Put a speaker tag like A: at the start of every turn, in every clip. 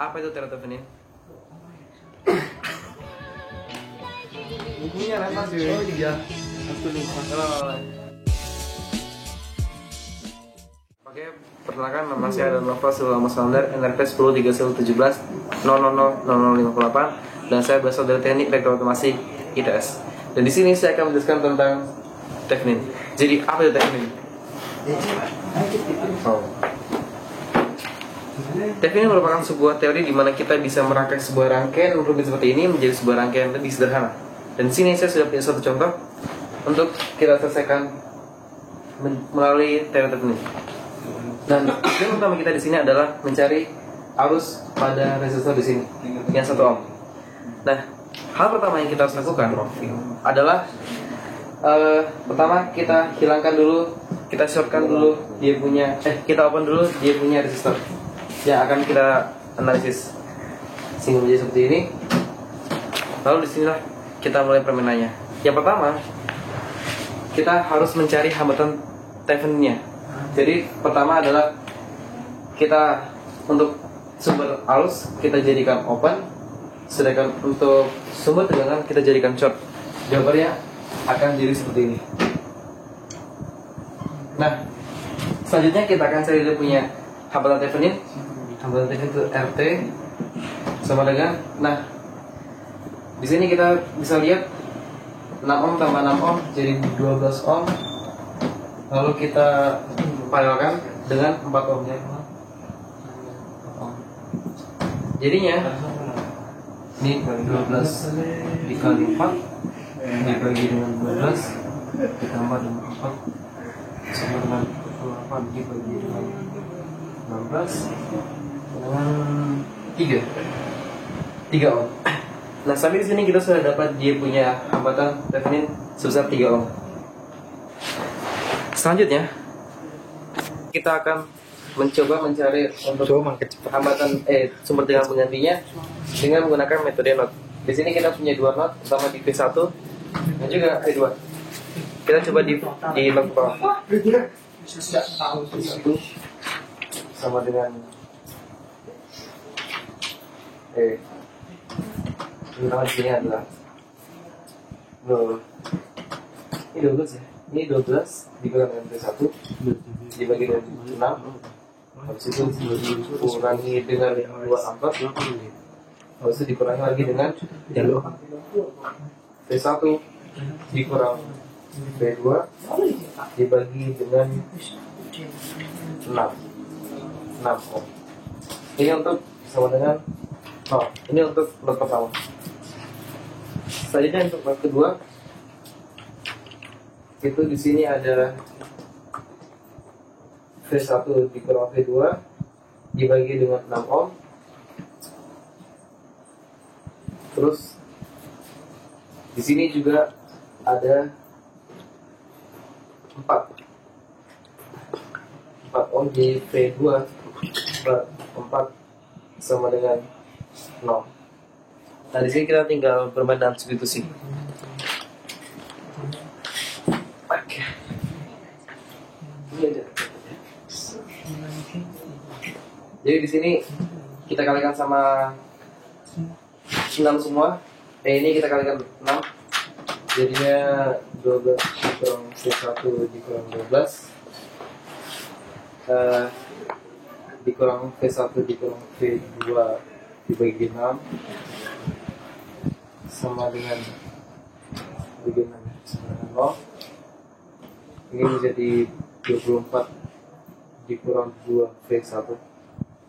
A: Apa itu teratofenin?
B: Bukunya lempar sih. Oh iya. Aku lupa.
A: Oke, perkenalkan nama saya adalah Nova Sulama Sander, NRP 103117 000058 dan saya berasal dari Teknik Rektor Otomasi ITS. Dan di sini saya akan menjelaskan tentang Tefnin. Jadi apa itu Tefnin? Tefnin merupakan sebuah teori di mana kita bisa merangkai sebuah rangkaian rumit seperti ini menjadi sebuah rangkaian lebih sederhana. Dan di sini saya sudah punya satu contoh untuk kita selesaikan melalui teori Tefnin. Dan yang utama kita di sini adalah mencari arus pada resistor di sini yang 1 ohm. Nah, hal pertama yang kita harus lakukan adalah pertama kita hilangkan dulu, kita shortkan dulu dia punya, kita open dulu dia punya resistor yang akan kita analisis sehingga menjadi seperti ini. Lalu disinilah kita mulai permainannya. Yang pertama, kita harus mencari hambatan Theveninnya. Jadi pertama adalah kita untuk sumber arus kita jadikan open, sedangkan untuk sumber tegangan kita jadikan short. Jawabannya akan jadi seperti ini. Nah, selanjutnya kita akan cari dia punya hambatan Thevenin. Hambatan Thevenin itu RT sama dengan, nah di sini kita bisa lihat 6 ohm tambah 6 ohm jadi 12 ohm. Lalu kita paralelkan dengan 4 ohm. Jadinya ini 12 dikali 4 dibagi dengan 12 ditambah dengan 4 sama dengan 28 dibagi dengan 16 dengan 3 ohm. Nah, sampai di sini kita sudah dapat dia punya hambatan Thevenin sebesar 3 ohm. Selanjutnya kita akan mencoba mencari untuk hambatan sumber tegangan penggantinya dengan menggunakan metode not. Di sini kita punya 2 not, pertama di V1 dan juga V2. Kita coba di not bawah. V1 sama dengan pertama di sini adalah ini 12 ya. Ini 12 dikurangi dengan V1 dibagi dengan 6. Habis itu dikurangi dengan 2 ampere. Habis itu dikurangi lagi dengan V1 dikurang V2 dibagi dengan 6 ohm. Ini untuk sama dengan ini untuk lot pertama. Selanjutnya untuk lot kedua itu di sini ada V1 dikurang V2 dibagi dengan 6 ohm. Terus di sini juga ada 4 ohm di V2 4 sama dengan 0. Nah, di sini kita tinggal bermain dalam substitusi. Oke. Ini aja. Jadi di sini kita kalikan sama 6 semua. Ini kita kalikan 6. Jadinya 12 dikurang V1 dikurang 12 dikurang V1 dikurang V2 dibagi 6 sama dengan 0. Ini menjadi 24 dikurang 2 V1.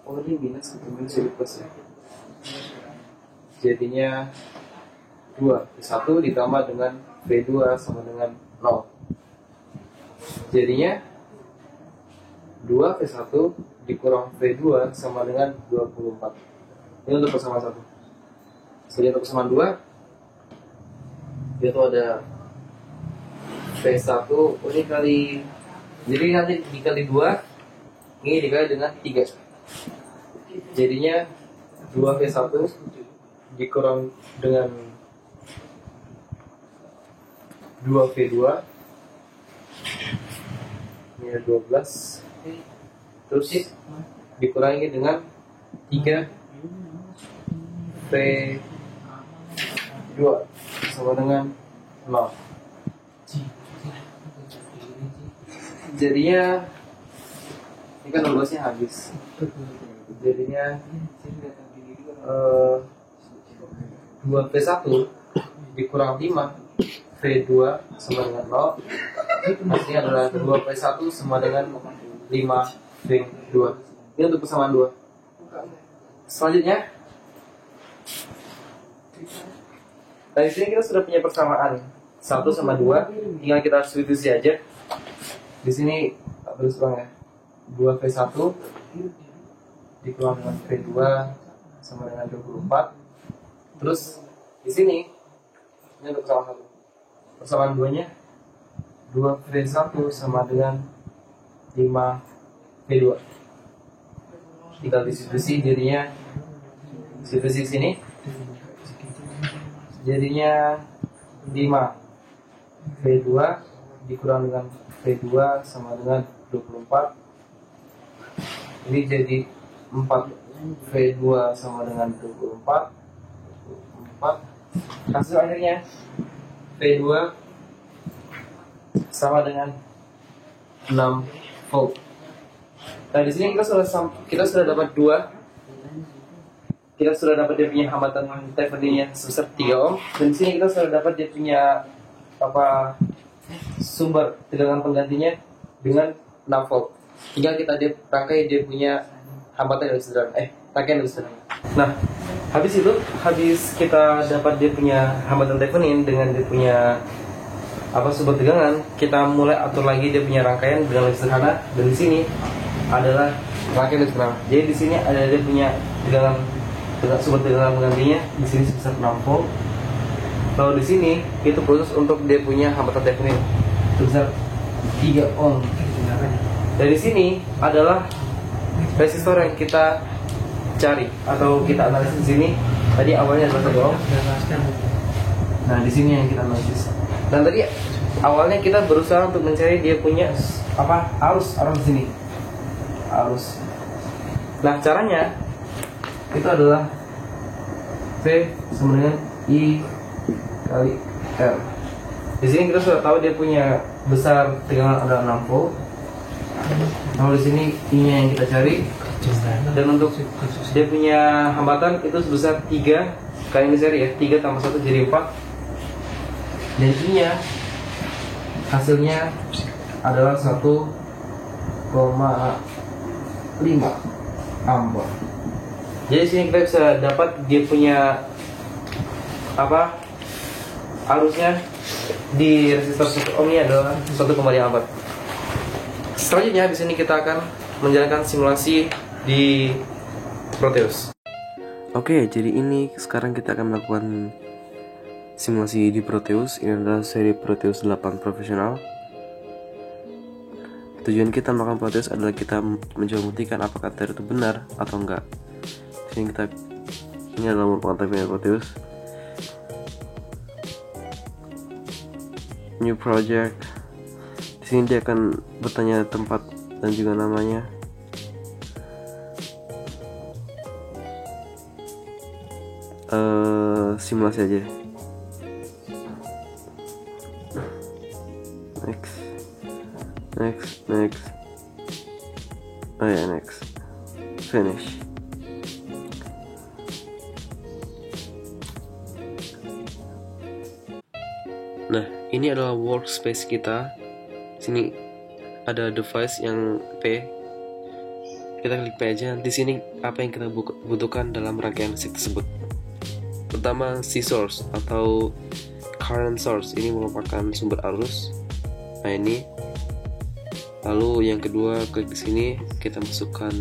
A: Oh, ini minus jadi plus ya. Jadinya 2 V1 ditambah dengan V2 sama dengan 0. Jadinya 2 V1 dikurang V2 sama dengan 24. Ini untuk persamaan 1. Jadi untuk persamaan 2 itu ada V1 ini kali, jadi nanti dikali 2 ini dikali dengan 3. Jadinya 2V1 dikurang dengan 2V2 ini ada 12 terus dikurangi dengan 3 V2 sama dengan 0. Jadinya ini kan 12-nya habis. Jadinya 2V1 dikurang 5 V2 sama dengan 0. Hasilnya adalah 2V1 sama dengan 5 V2. Ini untuk persamaan 2. Selanjutnya, dari sini kita sudah punya persamaan 1 sama 2. Tinggal kita substitusi aja. Di sini terus bang ya, 2V1 dikurang dengan V2 sama dengan 24. Terus di sini ini untuk persamaan 1. Persamaan 2-nya 2V1 sama dengan 5V2. Tinggal disubstitusi jadinya substitusi sini jadinya 5V2 dikurang dengan V2 sama dengan 24. Ini jadi 4V2 sama dengan 24. Hasil akhirnya V2 sama dengan 6 volt. Nah di sini kita sudah dapat dia punya hambatan Thevenin sebesar 3 ohm, dan di sini kita sudah dapat dia punya sumber tegangan penggantinya dengan 6 volt. Tinggal kita rangkai dia punya hambatan yang lebih sederhana, rangkaian lebih sederhana. Nah, habis kita dapat dia punya hambatan Thevenin dengan dia punya sumber tegangan, kita mulai atur lagi dia punya rangkaian dengan lebih sederhana. Dan di sini adalah rangkaian lebih sederhana. Jadi di sini ada dia punya sumber tegangan penggantinya di sini sebesar 6 volt. Lalu di sini itu khusus untuk dia punya hambatan Thevenin sebesar 3 ohm. Dari sini adalah resistor yang kita cari atau kita analisis di sini. Tadi awalnya adalah 1 ohm. Nah, di sini yang kita analisis. Dan tadi awalnya kita berusaha untuk mencari dia punya arus di sini. Arus. Nah, caranya itu adalah V sama dengan I kali L. Di sini kita sudah tahu dia punya besar tegangan adalah 6 volt. Lalu di sini I-nya yang kita cari. Dan untuk dia punya hambatan itu sebesar 3 kali ini seri ya, 3 tambah 1 jadi 4. Dan I-nya hasilnya adalah 1,5 ampere. Jadi sini kita bisa dapat dia punya arusnya di resistor 1 ohm ini adalah 1,5 ampere. Selanjutnya di sini kita akan menjalankan simulasi di Proteus. Oke, jadi ini sekarang kita akan melakukan simulasi di Proteus. Ini adalah seri Proteus 8 profesional. Tujuan kita melakukan Proteus adalah kita mencoba membuktikan apakah teori itu benar atau enggak. Ini adalah merupakan terminal Proteus. New project. Di sini dia akan bertanya tempat dan juga namanya. Simulasi aja. Next. Oh ya, next. Finish. Nah, ini adalah workspace kita. Sini ada device yang P. Kita klik P aja. Di sini apa yang kita butuhkan dalam rangkaian listrik tersebut. Pertama, C source atau current source. Ini merupakan sumber arus. Nah, ini. Lalu yang kedua, klik di sini, kita masukkan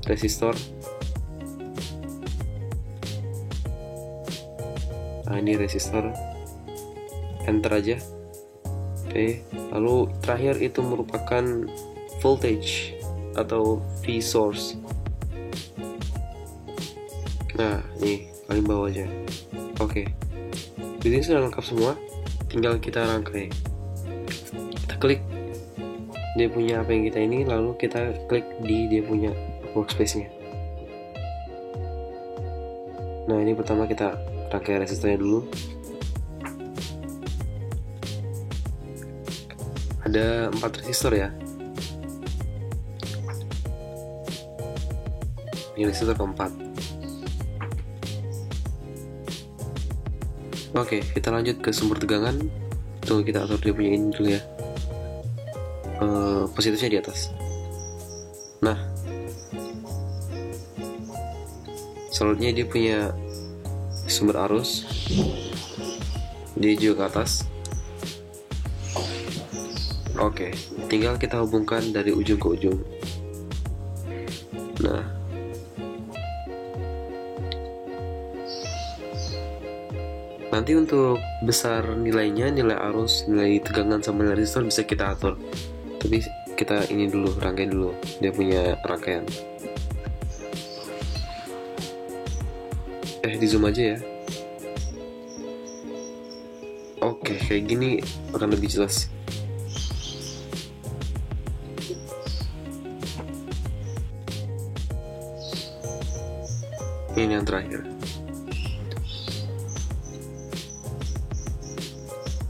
A: resistor. Nah, ini resistor. Enter aja. Oke. Lalu terakhir itu merupakan voltage atau V source. Nah, ini paling bawah aja. Oke. Di sini sudah lengkap semua. Tinggal kita rangkai. Kita klik dia punya apa yang kita ini, lalu kita klik di dia punya workspace-nya.
C: Nah, ini pertama kita rangkai resistornya dulu. Ada 4 resistor ya. Ini resistor keempat. Oke, kita lanjut ke sumber tegangan. Tunggu, kita atur dia punya ini dulu ya. Positifnya di atas. Nah, selanjutnya dia punya sumber arus. Dia juga ke atas. Oke, tinggal kita hubungkan dari ujung ke ujung. Nah, nanti untuk besar nilainya, nilai arus, nilai tegangan sama nilai resistor bisa kita atur. Tapi kita ini dulu, rangkai dulu. Dia punya rangkaian. Di zoom aja ya. Oke, kayak gini akan lebih jelas. Ini yang terakhir.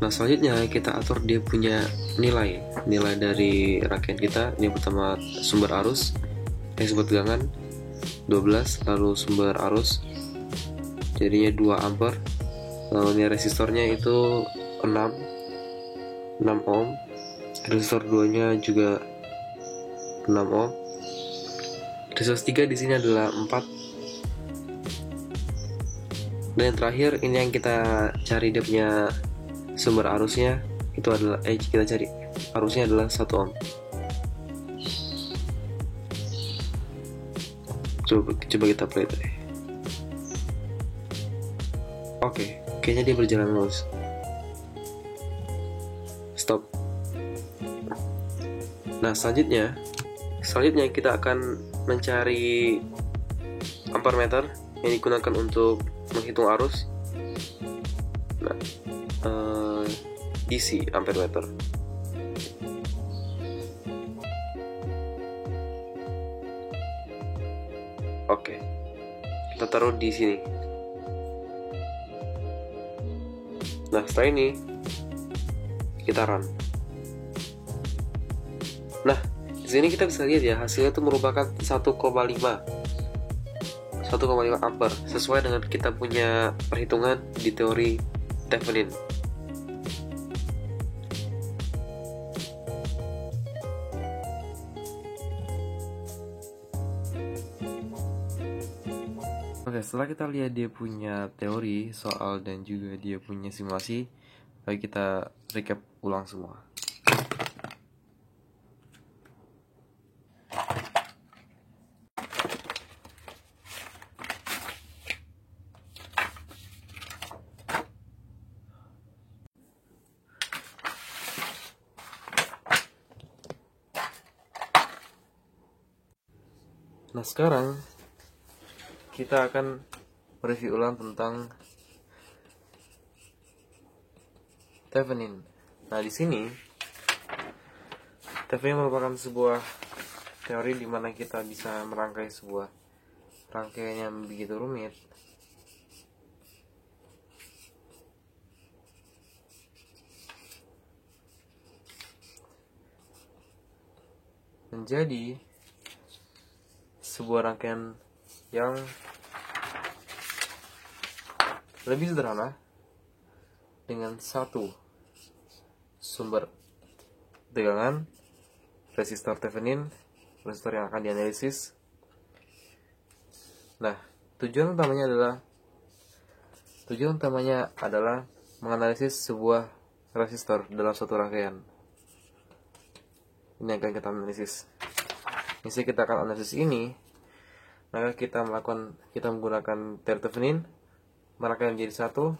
C: Nah, selanjutnya kita atur dia punya nilai dari rangkaian kita. Ini pertama sumber arus, sumber tegangan 12, lalu sumber arus jadinya 2 ampere. Lalu ini resistornya itu 6 ohm. Resistor 2-nya juga 6 ohm. Resistor 3 di sini adalah 4. Dan yang terakhir ini yang kita cari dia punya sumber arusnya itu adalah kita cari arusnya adalah 1 ohm. Coba kita play tadi. Oke, kayaknya dia berjalan lurus. Stop. Nah, selanjutnya kita akan mencari ampermeter yang digunakan untuk menghitung arus. Nah, DC ampermeter. Oke, kita taruh di sini. Nah, setelah ini kita run. Nah, di sini kita bisa lihat ya, hasilnya itu merupakan 1,5 ampere sesuai dengan kita punya perhitungan di teori Thevenin. Oke, setelah kita lihat dia punya teori soal dan juga dia punya simulasi, lalu kita recap ulang semua. Nah, sekarang kita akan mereview ulang tentang Thevenin. Nah, di sini Thevenin merupakan sebuah teori di mana kita bisa merangkai sebuah rangkaian yang begitu rumit menjadi sebuah rangkaian yang lebih sederhana dengan satu sumber tegangan, resistor Thevenin, resistor yang akan dianalisis. Nah, tujuan utamanya adalah menganalisis sebuah resistor dalam suatu rangkaian. Ini akan kita analisis. Misi kita akan analisis ini, maka kita menggunakan teori Thevenin, merangkai menjadi satu,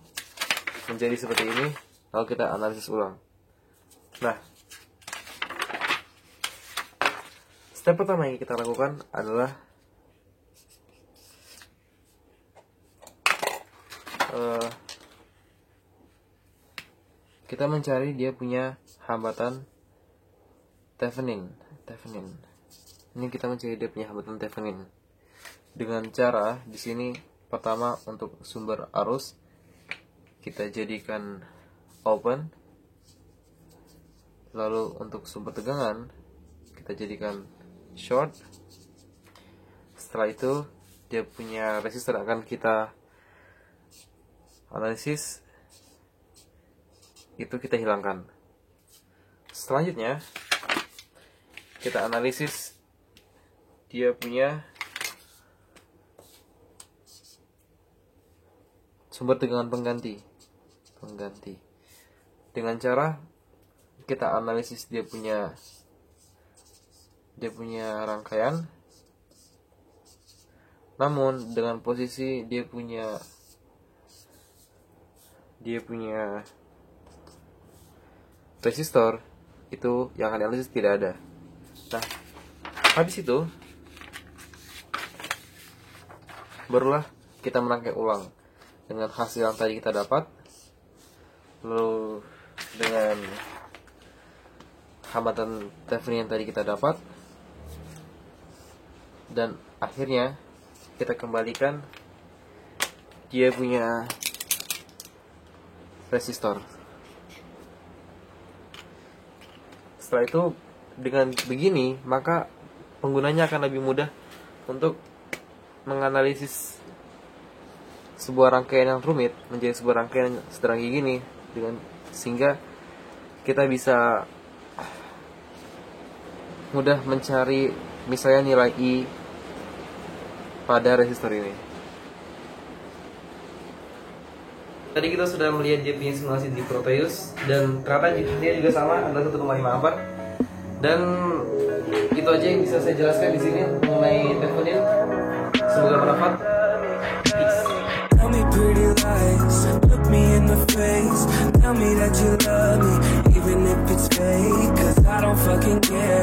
C: menjadi seperti ini, lalu kita analisis ulang. Nah, step pertama yang kita lakukan adalah kita mencari dia punya hambatan Thevenin. Ini kita mencari dia punya hambatan Thevenin dengan cara di sini
A: Pertama, untuk sumber arus kita jadikan open. Lalu untuk sumber tegangan kita jadikan short. Setelah itu dia punya resistor akan kita analisis, itu kita hilangkan. Selanjutnya kita analisis dia punya sumber tegangan pengganti dengan cara kita analisis dia punya rangkaian, namun dengan posisi dia punya resistor itu yang akan dianalisis tidak ada. Nah, habis itu barulah kita merangkai ulang dengan hasil yang tadi kita dapat, lalu dengan hambatan Thevenin yang tadi kita dapat, dan akhirnya kita kembalikan dia punya resistor. Setelah itu dengan begini maka penggunanya akan lebih mudah untuk menganalisis sebuah rangkaian yang rumit menjadi sebuah rangkaian yang sederhana gini, sehingga kita bisa mudah mencari misalnya nilai I pada resistor ini. Tadi kita sudah melihat dia punya simulasi di Proteus, dan ternyata dia juga sama, adalah 1,5 ampere. Dan itu aja yang bisa saya jelaskan di sini mengenai Thevenin. Semoga bermanfaat. Peace. Tell me pretty lies, look me in the face, tell me that you love me, even if it's fake, 'cause I don't fucking care.